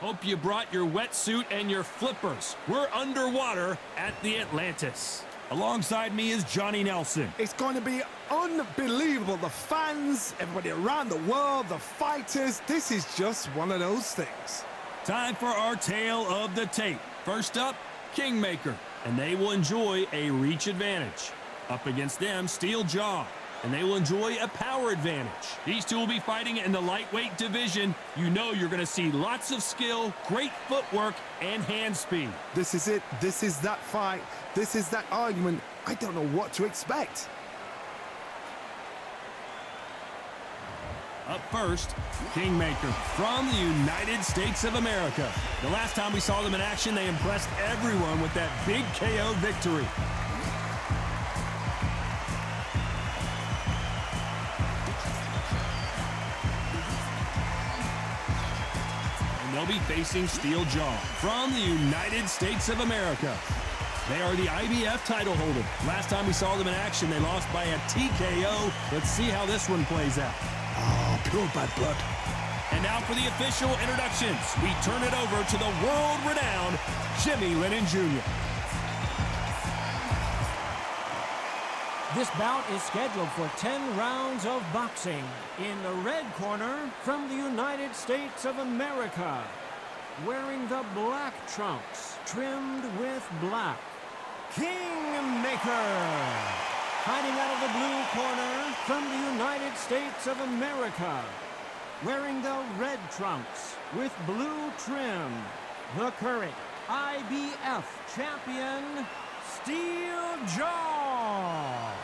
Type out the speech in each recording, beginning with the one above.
Hope you brought your wetsuit and your flippers. We're underwater at the Atlantis. Alongside me is Johnny Nelson. It's going to be unbelievable. The fans, everybody around the world, the fighters. This is just one of those things. Time for our tale of the tape. First up, Kingmaker, and they will enjoy a reach advantage. Up against them, Steel Jaw, and they will enjoy a power advantage. These two will be fighting in the lightweight division. You know you're going to see lots of skill, great footwork, and hand speed. This is it. This is that fight. This is that argument. I don't know what to expect. Up first, Kingmaker from the United States of America. The last time we saw them in action, they impressed everyone with that big KO victory. And they'll be facing Steel Jaw from the United States of America. They are the IBF title holder. Last time we saw them in action, they lost by a TKO. Let's see how this one plays out. Oh, pure bad blood. And now for the official introductions. We turn it over to the world-renowned Jimmy Lennon Jr. This bout is scheduled for 10 rounds of boxing. In the red corner, from the United States of America, wearing the black trunks, trimmed with black, Kingmaker. Fighting out of the blue corner, from the United States of America, wearing the red trunks with blue trim, the current IBF champion, Steel Jaw.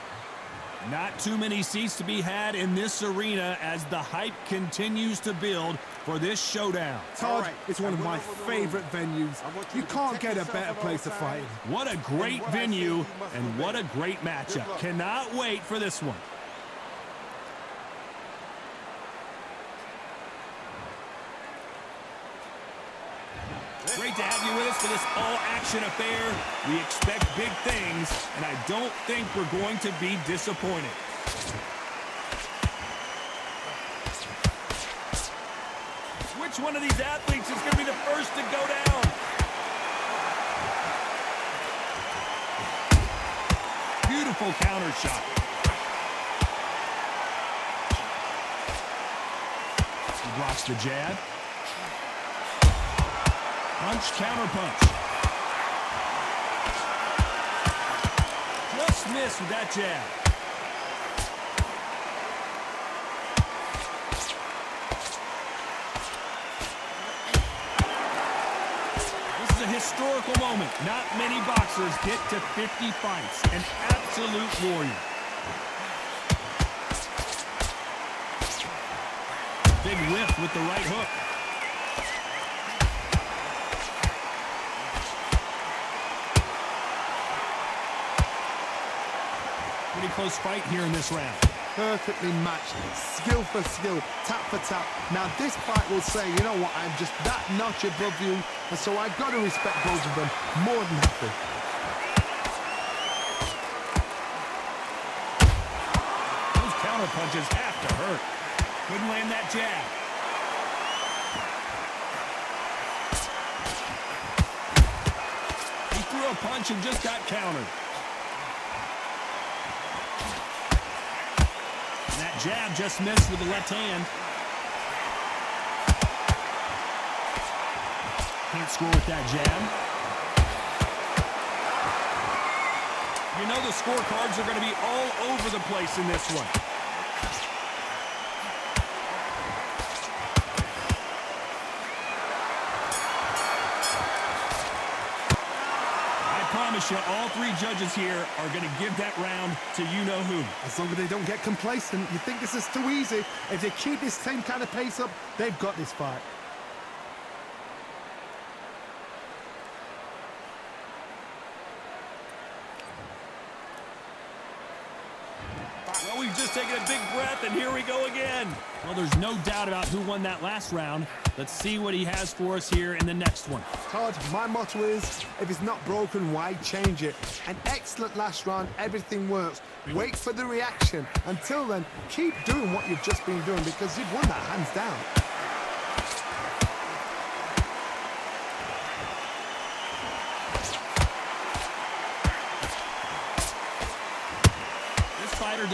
Not too many seats to be had in this arena as the hype continues to build for this showdown. Todd, it's one of my favorite venues. You can't get a better place to fight. What a great venue and what a great matchup. Cannot wait for this one. Great to have you with us for this all-action affair. We expect big things, and I don't think we're going to be disappointed. Which one of these athletes is going to be the first to go down? Beautiful counter shot. He blocks the jab. Punch, counter punch. Just missed with that jab. This is a historical moment. Not many boxers get to 50 fights. An absolute warrior. Big whiff with the right hook. Pretty close fight here in this round. Perfectly matched, skill for skill, tap for tap. Now this fight will say, you know what, I'm just that notch above you, and so I've got to respect both of them more than happy. Those counter punches have to hurt. Couldn't land that jab. He threw a punch and just got countered. That jab just missed with the left hand. Can't score with that jab. You know the scorecards are going to be all over the place in this one. I promise you, all three judges here are going to give that round to you-know-who. As long as they don't get complacent, you think this is too easy. If they keep this same kind of pace up, they've got this fight. Well, we've just taken a big breath, and here we go again. Well, there's no doubt about who won that last round. Let's see what he has for us here in the next one. Todd, my motto is, if it's not broken, why change it? An excellent last round, everything works. Wait for the reaction. Until then, keep doing what you've just been doing because you've won that hands down.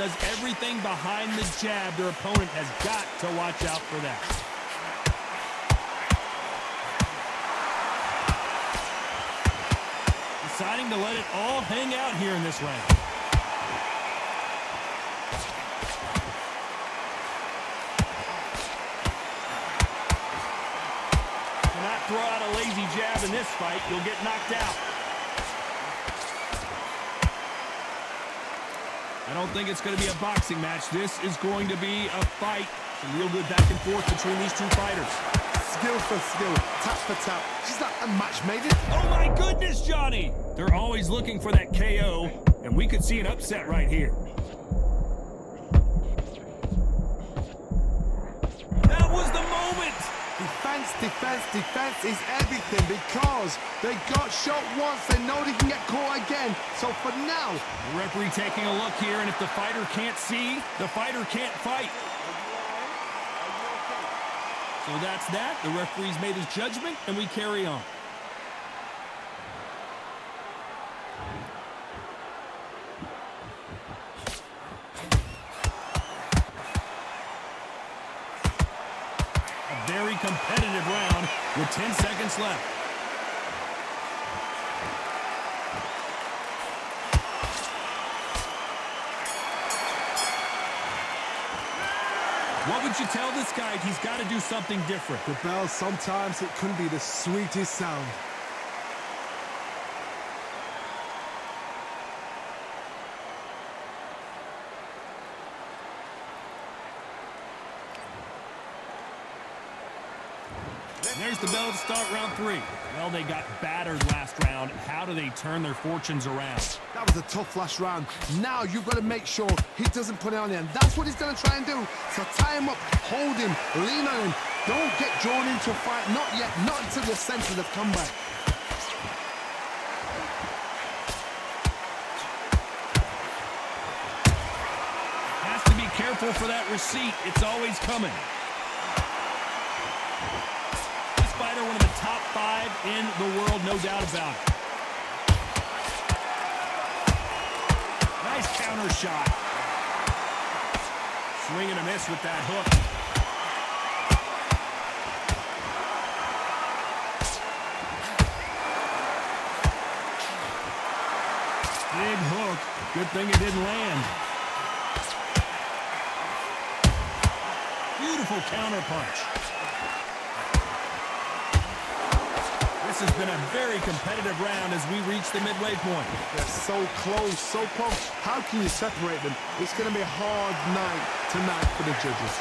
does everything behind the jab. Their opponent has got to watch out for that. Deciding to let it all hang out here in this round. Cannot throw out a lazy jab in this fight. You'll get knocked out. I don't think it's going to be a boxing match. This is going to be a fight. Some real good back and forth between these two fighters. Skill for skill, tap for tap. She's like a match made it. Oh my goodness, Johnny! They're always looking for that KO, and we could see an upset right here. That was the moment! Defense, defense, defense is everything because they got shot once. They know they can get caught again. So for now, the referee taking a look here, and if the fighter can't see, the fighter can't fight. So that's that. The referee's made his judgment, and we carry on. A very competitive round with 10 seconds left. What would you tell this guy? He's got to do something different. the bell, sometimes it can be the sweetest sound. There's the bell to start round 3. Well, they got battered last round. How do they turn their fortunes around? That was a tough last round. Now you've got to make sure he doesn't put it on him. That's what he's going to try and do. So tie him up, hold him, lean on him. Don't get drawn into a fight. Not yet. Not until your senses have come back. Has to be careful for that receipt. It's always coming. This fighter, one of the top 5 in the world, no doubt about it. Nice counter shot. Swing and a miss with that hook. Big hook. Good thing it didn't land. Beautiful counter punch. This has been a very competitive round as we reach the midway point. They're so close, so close. How can you separate them? It's going to be a hard night tonight for the judges.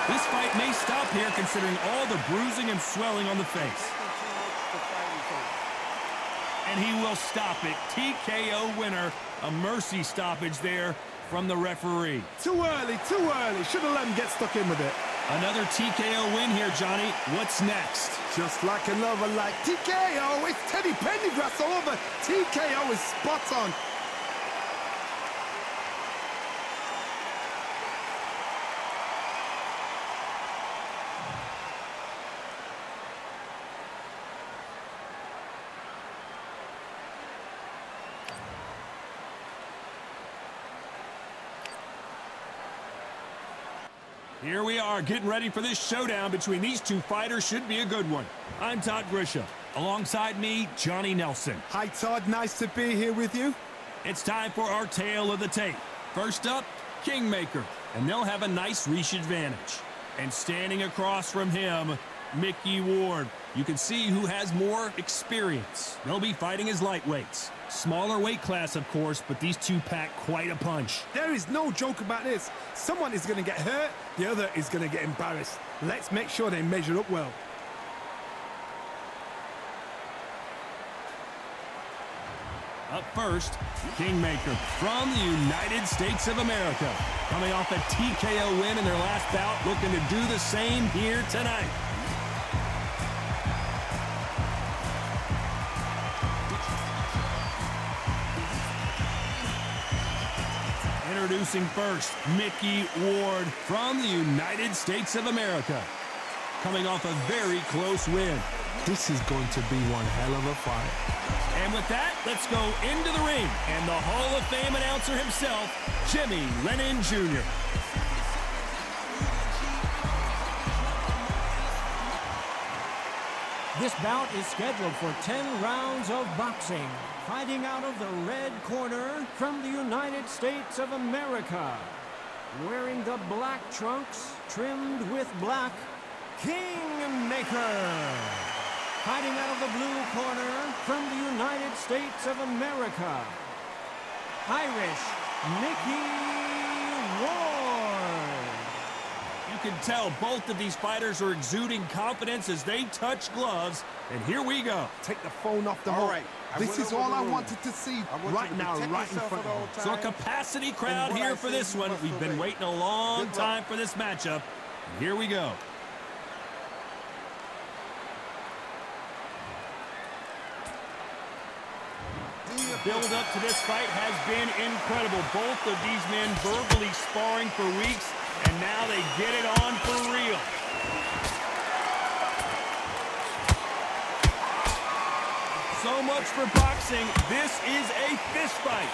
This fight may stop here considering all the bruising and swelling on the face. And he will stop it. TKO winner. A mercy stoppage there from the referee. Too early, too early. Should have let him get stuck in with it. Another TKO win here, Johnny. What's next? Just like another like TKO. It's Teddy Pendergrass all over. TKO is spot on. Here we are, getting ready for this showdown between these two fighters. Should be a good one. I'm Todd Grisham. Alongside me, Johnny Nelson. Hi, Todd. Nice to be here with you. It's time for our tale of the tape. First up, Kingmaker. And they'll have a nice reach advantage. And standing across from him, Mickey Ward. You can see who has more experience. They'll be fighting as lightweights. Smaller weight class, of course, but these two pack quite a punch. There is no joke about this. Someone is going to get hurt, the other is going to get embarrassed. Let's make sure they measure up well. Up first, Kingmaker from the United States of America. Coming off a TKO win in their last bout, looking to do the same here tonight. Introducing first, Mickey Ward from the United States of America. coming off a very close win. This is going to be one hell of a fight. And with that, let's go into the ring and the Hall of Fame announcer himself, Jimmy Lennon Jr. This bout is scheduled for 10 rounds of boxing. Fighting out of the red corner from the United States of America. Wearing the black trunks trimmed with black, Kingmaker. Fighting out of the blue corner from the United States of America, Irish Mickey Ward. You can tell both of these fighters are exuding confidence as they touch gloves. And here we go. Take the phone off the hook. This is all I wanted to see right now, right in front of me. So a capacity crowd here for this one. We've been waiting a long time for this matchup. And here we go. The build-up to this fight has been incredible. Both of these men verbally sparring for weeks, and now they get it on for real. So much for boxing. This is a fist fight.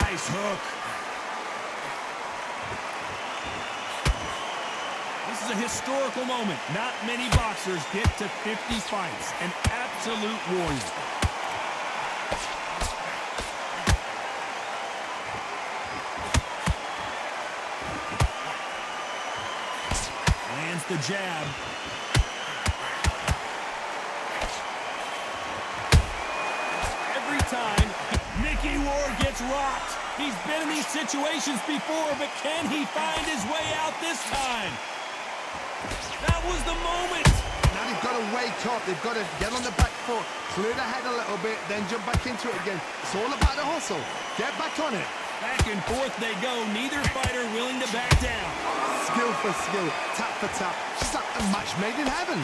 Nice hook. This is a historical moment. Not many boxers get to 50 fights. An absolute warrior. Lands the jab. Every time, Mickey Ward gets rocked. He's been in these situations before, but can he find his way out this time? That was the moment. Now they've got to wake up. They've got to get on the back foot, clear the head a little bit, then jump back into it again. It's all about the hustle. Get back on it. Back and forth they go. Neither fighter willing to back down. Skill for skill, tap for tap. Just like a match made in heaven.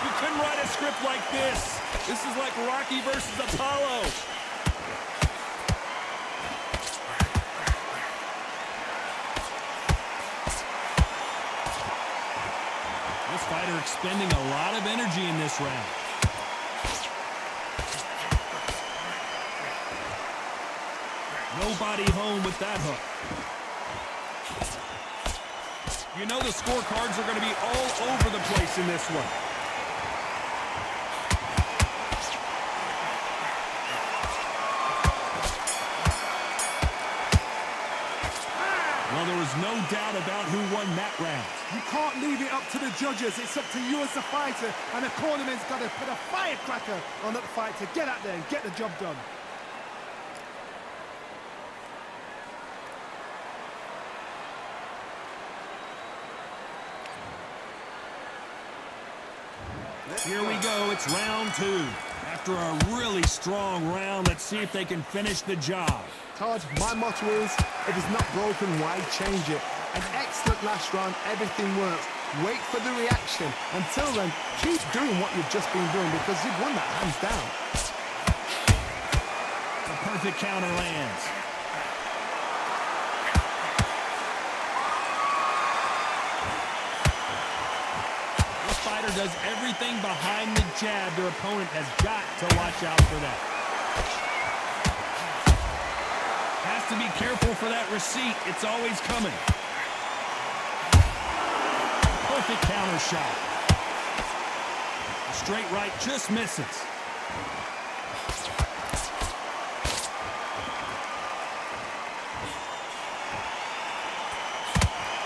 You couldn't write a script like this. This is like Rocky versus Apollo. This fighter expending a lot of energy in this round. Nobody home with that hook. You know the scorecards are going to be all over the place in this one. Well, there was no doubt about who won that round. You can't leave it up to the judges. It's up to you as the fighter, and the cornerman's got to put a firecracker on that fight to get out there and get the job done. Here we go, it's round two. After a really strong round, let's see if they can finish the job. Todd, my motto is, if it's not broken, why change it? An excellent last round, everything works. Wait for the reaction. Until then, keep doing what you've just been doing because you've won that hands down. The perfect counter lands. Does everything behind the jab. Their opponent has got to watch out for that. Has to be careful for that receipt. It's always coming. Perfect counter shot. The straight right just misses.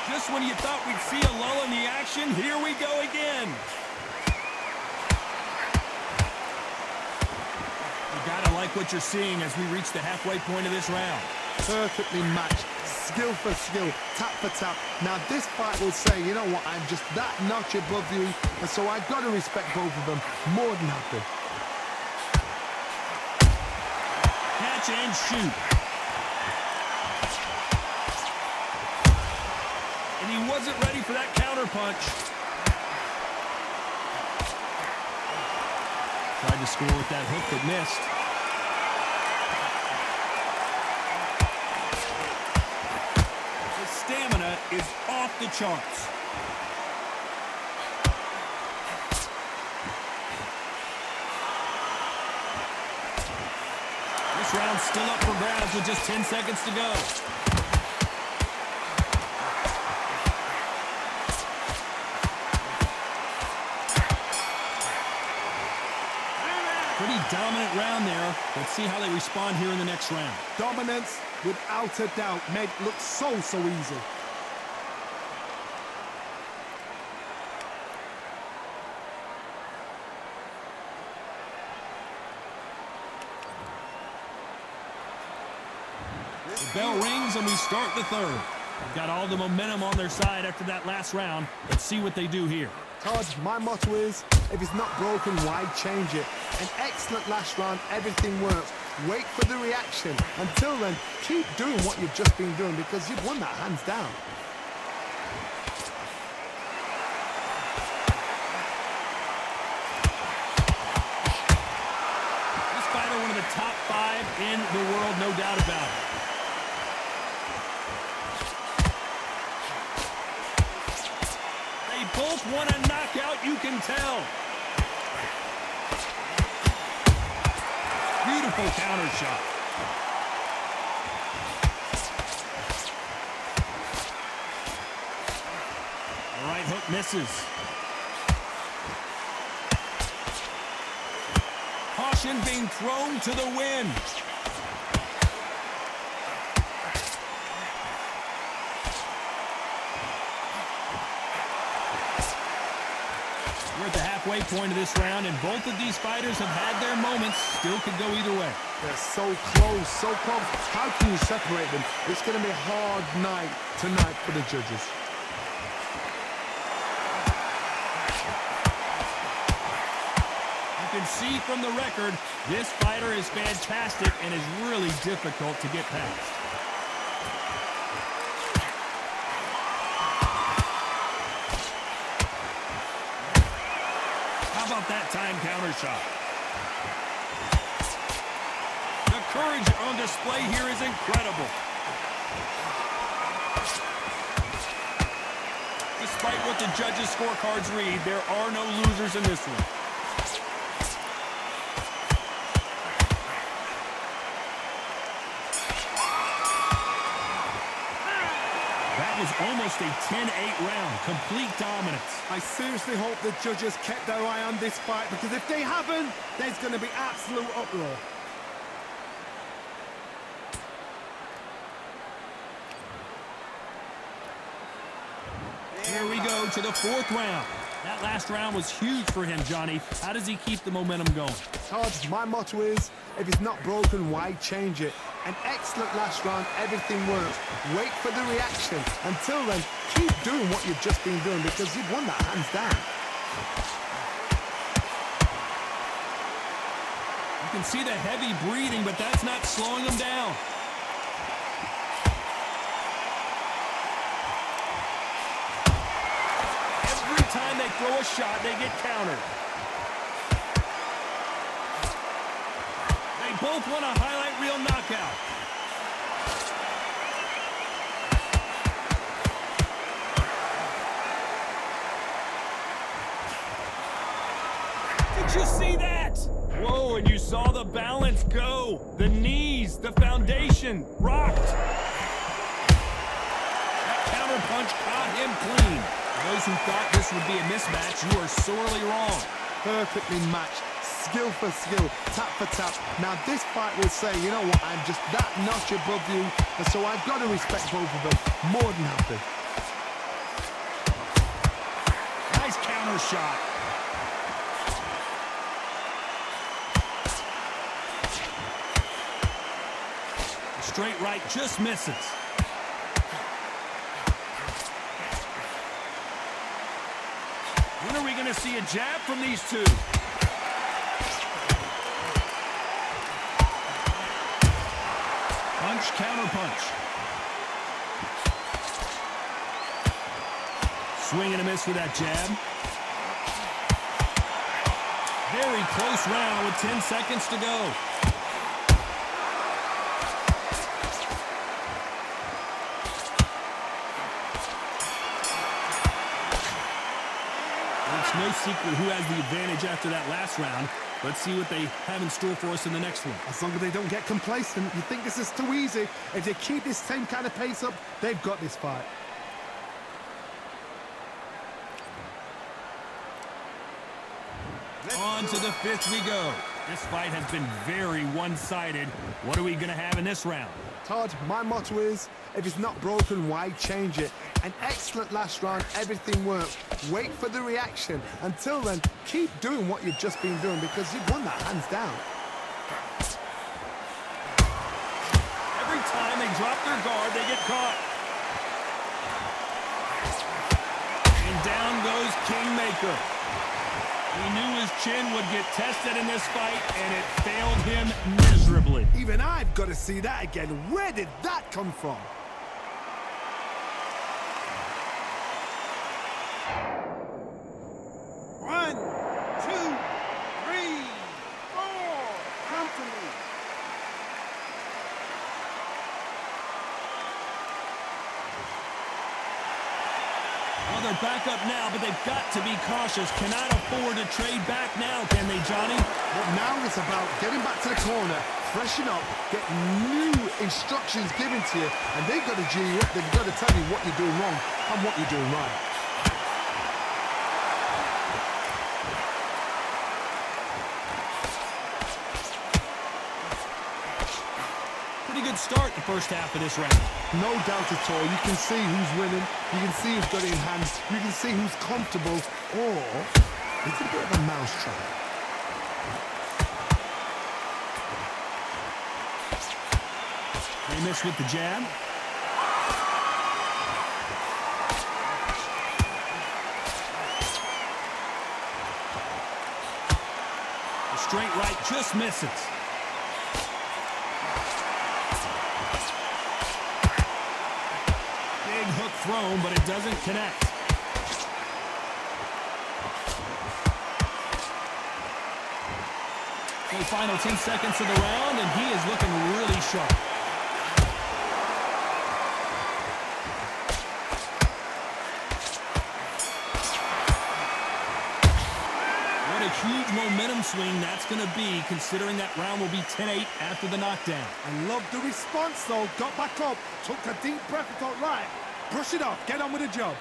Just when you thought we'd see a lull in the action, here we go again. You gotta like what you're seeing as we reach the halfway point of this round. Perfectly matched, skill for skill, tap for tap. Now this fight will say, you know what, I'm just that notch above you, and so I've got to respect both of them more than happy. Catch and shoot. And he wasn't ready for that counter punch. Tried to score with that hook but missed. His stamina is off the charts. This round's still up for grabs with just 10 seconds to go. Pretty dominant round there. Let's see how they respond here in the next round. Dominance, without a doubt, made it look so easy. The bell rings and we start the third. They've got all the momentum on their side after that last round. Let's see what they do here. Todd, my motto is, if it's not broken, why change it? An excellent last round, everything works. Wait for the reaction. Until then, keep doing what you've just been doing because you've won that hands down. This fighter, one of the top 5 in the world, no doubt about it. Both want a knockout, you can tell. Beautiful counter shot. The right hook misses. Caution being thrown to the wind. We're at the halfway point of this round, and both of these fighters have had their moments. Still could go either way. They're so close, so close. How can you separate them? It's going to be a hard night tonight for the judges. You can see from the record, this fighter is fantastic and is really difficult to get past. How about that time counter shot? The courage on display here is incredible. Despite what the judges' scorecards read, there are no losers in this one. That was almost a 10-8 round, complete dominance. I seriously hope the judges kept their eye on this fight because if they haven't, there's going to be absolute uproar. Here we go to the 4th round. That last round was huge for him, Johnny. How does he keep the momentum going? Todd, my motto is, if it's not broken, why change it? An excellent last round, everything works. Wait for the reaction. Until then, keep doing what you've just been doing because you've won that hands down. You can see the heavy breathing, but that's not slowing him down. Every time they throw a shot, they get countered. They both want a highlight reel knockout. Did you see that? Whoa, and you saw the balance go. The knees, the foundation, rocked. That counter punch caught him clean. Those who thought this would be a mismatch, you are sorely wrong. Perfectly matched, skill for skill, tap for tap. Now this fight will say, you know what, I'm just that notch above you, and so I've got to respect both of them. More than happy. Nice counter shot. Straight right just misses. When are we going to see a jab from these two? Punch, counter punch. Swing and a miss for that jab. very close round with 10 seconds to go. It's no secret who has the advantage after that last round. Let's see what they have in store for us in the next one. As long as they don't get complacent, you think this is too easy. If they keep this same kind of pace up, they've got this fight. On to the fifth we go. This fight has been very one-sided. What are we going to have in this round? Todd, my motto is, if it's not broken, why change it? An excellent last round, everything worked. Wait for the reaction. Until then, keep doing what you've just been doing because you've won that hands down. Every time they drop their guard, they get caught. And down goes Kingmaker. He knew his chin would get tested in this fight, and it failed him miserably. Even I've got to see that again. Where did that come from? One, two, three, four. Come to me. Well, they're back up now, but they've got to be cautious. Cannot afford to trade back now, can they, Johnny? But now it's about getting back to the corner, freshen up, get new instructions given to you, and they've got to G you up. They've got to tell you what you're doing wrong and what you're doing right. Pretty good start the first half of this round. No doubt at all. You can see who's winning. You can see who's got it in hand. You can see who's comfortable. Or it's a bit of a mousetrap. They miss with the jab. The straight right just misses. Big hook thrown, but it doesn't connect. The final 10 seconds of the round, and he is looking really sharp. What a huge momentum swing that's going to be, considering that round will be 10-8 after the knockdown. I love the response, though. Got back up, took a deep breath and thought, right, brush it off, get on with the job.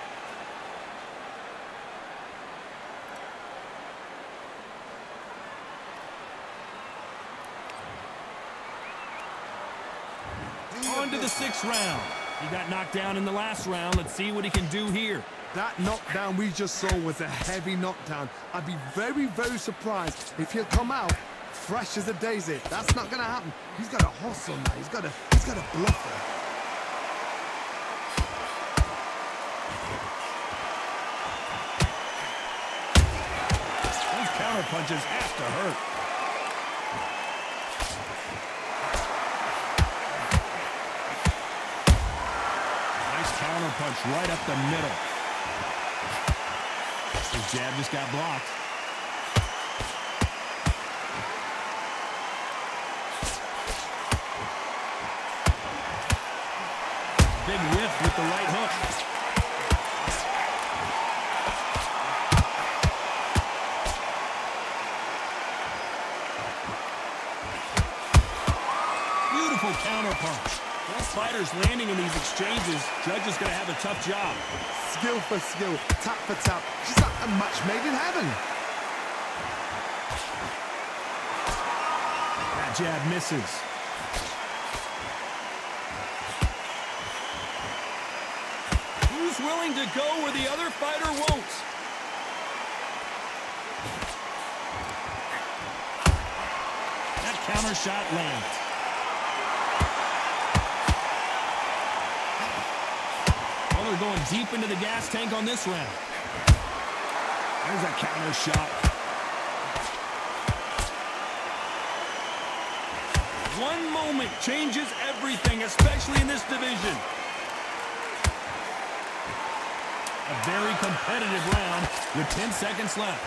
On to the sixth round. He got knocked down in the last round. Let's see what he can do here. That knockdown we just saw was a heavy knockdown. I'd be very, very surprised if he'll come out fresh as a daisy. That's not going to happen. He's got a hustle now. He's got a bluffer. Those counter punches have to hurt. Counter punch right up the middle. His jab just got blocked. Big whiff with the right hook. Beautiful counter punch. Both fighters landing in these exchanges. Judge is going to have a tough job. Skill for skill, tap for tap. She's like a match made in heaven. That jab misses. Who's willing to go where the other fighter won't? That counter shot lands. They're going deep into the gas tank on this round. There's a counter shot. One moment changes everything, especially in this division. A very competitive round with 10 seconds left.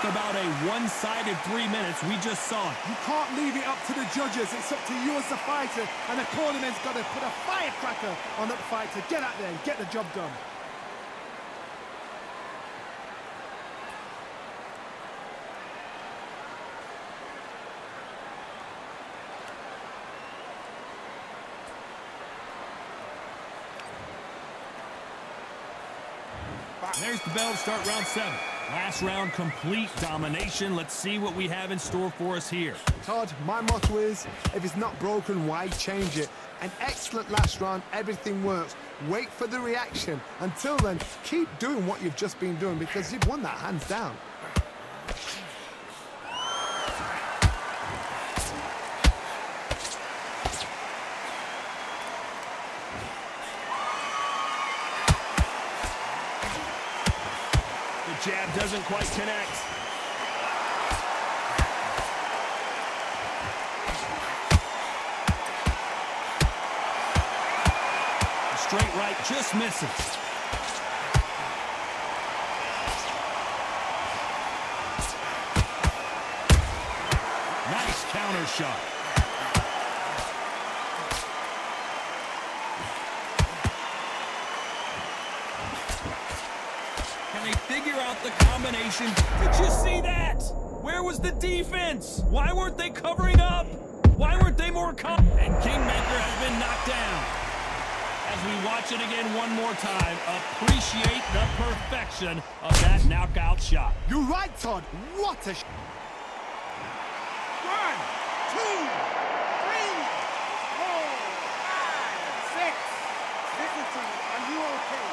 about a one-sided 3 minutes. We just saw it. You can't leave it up to the judges. It's up to you as the fighter, and the cornerman's got to put a firecracker on that fighter. Get out there and get the job done. There's the bell to start round 7. Last round, complete domination. Let's see what we have in store for us here. Todd, my motto is, if it's not broken, why change it? An excellent last round, everything works. Wait for the reaction. Until then, keep doing what you've just been doing because you've won that hands down. Jab doesn't quite connect. The straight right just misses. Nice counter shot. Figure out the combination. Did you see that? Where was the defense? Why weren't they covering up? Why weren't they more And Kingmaker has been knocked down. As we watch it again one more time, appreciate the perfection of that knockout shot. You're right, Todd. What a 1, 2, 3, 4, 5, 6. Listen to me. Are you okay?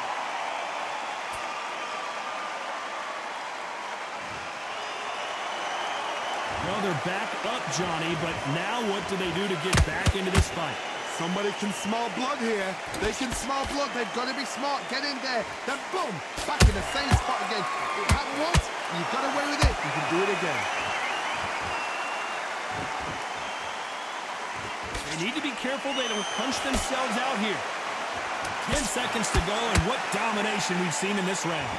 Well, they're back up, Johnny, but now what do they do to get back into this fight? Somebody can smell blood here. They can smell blood. They've got to be smart. Get in there. Then boom, back in the same spot again. It happened once. You got away with it. You can do it again. They need to be careful they don't punch themselves out here. 10 seconds to go, and what domination we've seen in this round.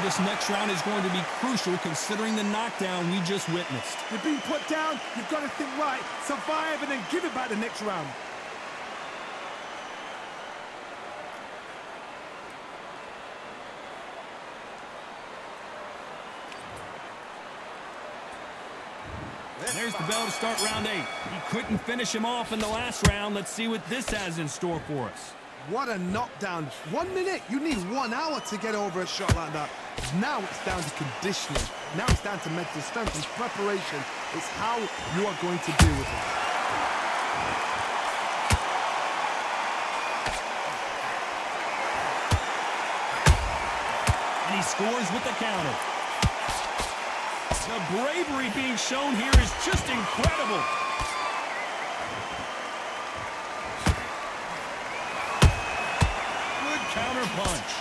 This next round is going to be crucial considering the knockdown we just witnessed. You're being put down, you've got to think right, survive, and then give it back the next round. There's the bell to start round 8. He couldn't finish him off in the last round. Let's see what this has in store for us. What a knockdown. 1 minute, you need 1 hour to get over a shot like that. Now it's down to conditioning. Now it's down to mental strength and preparation. It's how you are going to deal with it. And he scores with the counter. The bravery being shown here is just incredible. Good counter punch.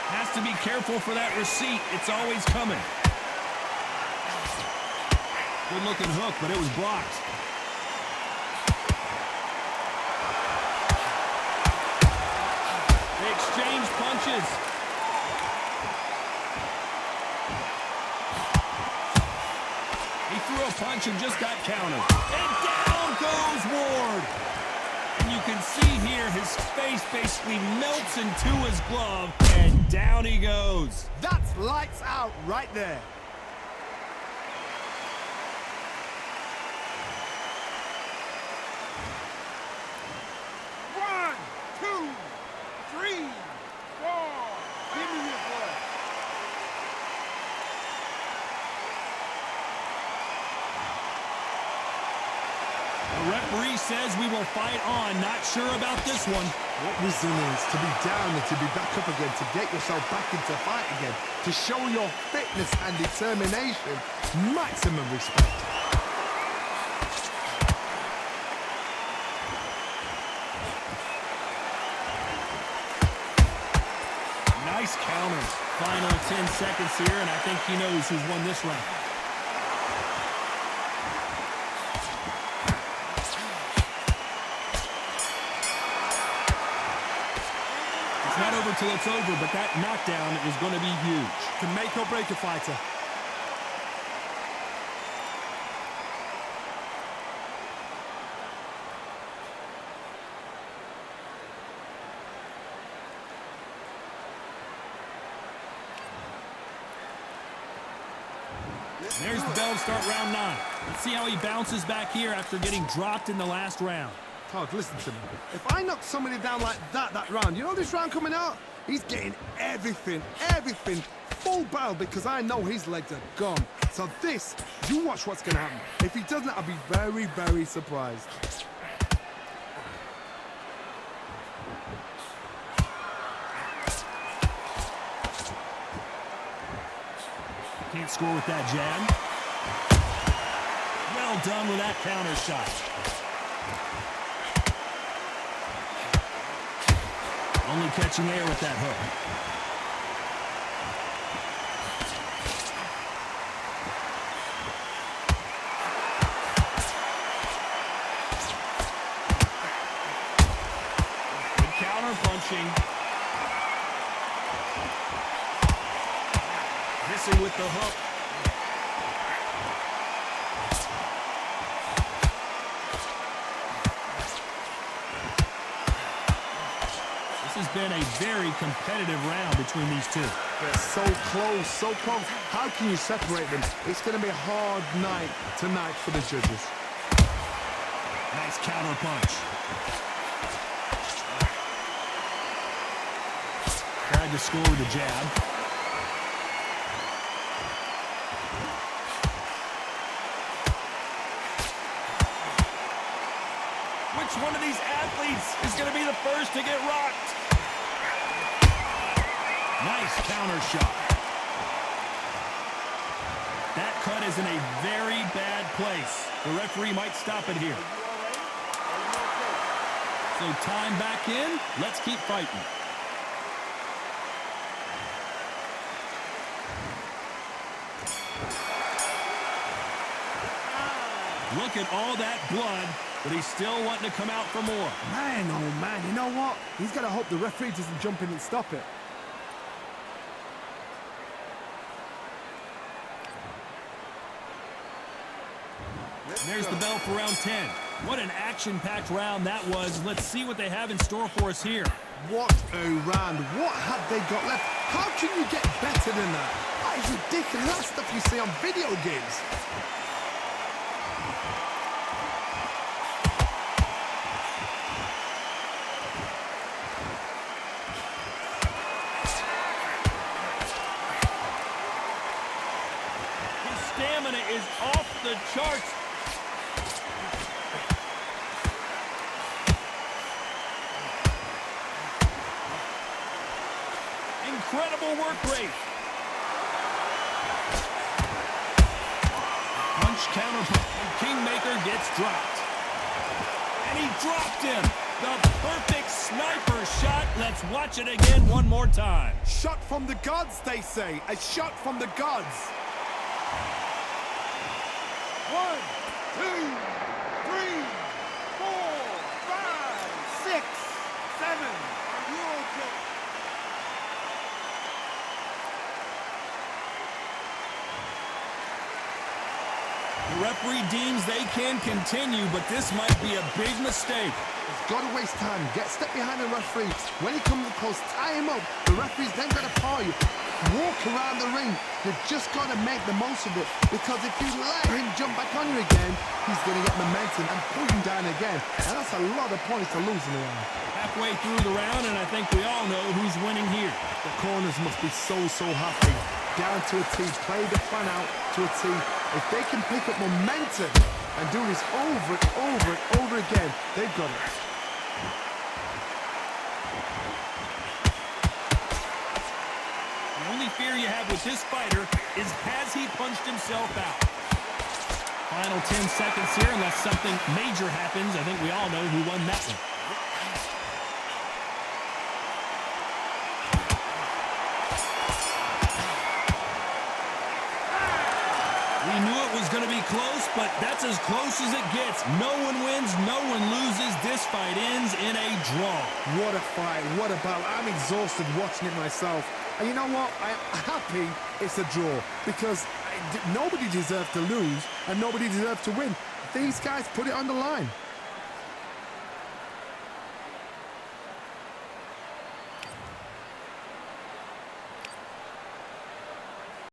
Has to be careful for that receipt. It's always coming. Good looking hook, but it was blocked. They exchange punches. He threw a punch and just got countered. And down goes Ward. And you can see here his face basically melts into his glove, and down he goes. That's lights out right there. The referee says we will fight on. Not sure about this one. What resilience to be down and to be back up again, to get yourself back into fight again, to show your fitness and determination. Maximum respect. Nice counters. Final 10 seconds here, and I think he knows who's won this round. It's not over till it's over, but that knockdown is going to be huge. Can make or break a fighter. There's the bell to start round 9. Let's see how he bounces back here after getting dropped in the last round. Todd, listen to me. If I knock somebody down like that round, you know this round coming out? He's getting everything, full barrel, because I know his legs are gone. So this, you watch what's going to happen. If he doesn't, I'll be very, very surprised. Can't score with that jab. Well done with that counter shot. Only catching air with that hook. Good counter punching. Missing with the hook. This has been a very competitive round between these two. They're so close, so close. How can you separate them? It's going to be a hard night tonight for the judges. Nice counter punch. Tried to score with a jab. Which one of these athletes is going to be the first to get rocked? Nice counter shot. That cut is in a very bad place. The referee might stop it here. So time back in. Let's keep fighting. Look at all that blood, but he's still wanting to come out for more. Man, oh man, you know what? He's got to hope the referee doesn't jump in and stop it. There's the bell for round 10. What an action-packed round that was. Let's see what they have in store for us here. What a round. What have they got left? How can you get better than that? That is ridiculous. That's stuff you see on video games. His stamina is off the charts. Incredible work rate. Punch, counter punch, and Kingmaker gets dropped. And he dropped him. The perfect sniper shot. Let's watch it again one more time. Shot from the gods, they say. A shot from the gods. 1, 2, 3, 4, 5, 6, 7. Are you okay? The referee deems they can continue, but this might be a big mistake. He's got to waste time. Step behind the referee. When he comes close, tie him up. The referee's then got to paw you. Walk around the ring. You've just got to make the most of it. Because if you let him jump back on you again, he's going to get momentum and pull you down again. And that's a lot of points to lose in the round. Halfway through the round, and I think we all know who's winning here. The corners must be so happy. Down to a T. Play the plan out to a T. If they can pick up momentum and do this over and over and over again, they've got it. The only fear you have with this fighter is has he punched himself out? Final 10 seconds here, unless something major happens. I think we all know who won that one. going to be close, but that's as close as it gets. No one wins, no one loses. This fight ends in a draw. What a fight, what a battle. I'm exhausted watching it myself. And you know what? I'm happy it's a draw because nobody deserves to lose and nobody deserves to win. These guys put it on the line.